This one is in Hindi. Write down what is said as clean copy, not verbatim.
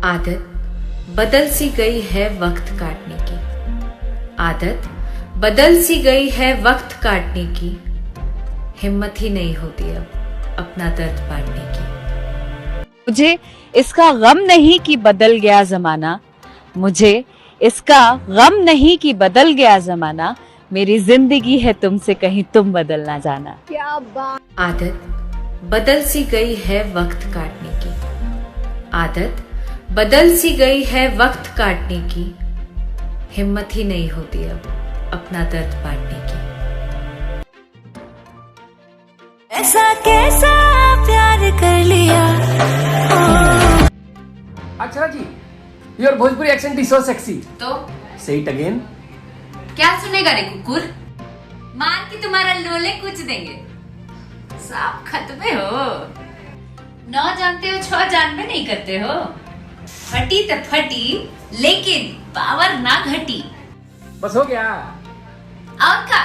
आदत बदल सी गई है वक्त काटने की। आदत बदल सी गई है वक्त काटने की। हिम्मत ही नहीं होती अब अपना दर्द बांटने की। मुझे इसका गम नहीं कि बदल गया जमाना, मुझे इसका गम नहीं कि बदल गया जमाना। मेरी जिंदगी है तुमसे, कहीं तुम बदल ना जाना। क्या बात। आदत बदल सी गई है वक्त काटने की। आदत बदल सी गई है वक्त काटने की। हिम्मत ही नहीं होती अब अपना दर्द बांटने की। ऐसा कैसा प्यार कर लिया। अच्छा जी, your Bhojpuri accent is so sexy. तो से इट अगेन। क्या सुनेगा रे कुकुर? मान के तुम्हारा लोले कुछ देंगे। साफ खत्मे हो। 9 जानते हो 6 जानबे नहीं करते हो। फटी तो फटी, लेकिन पावर ना घटी। बस हो गया। और का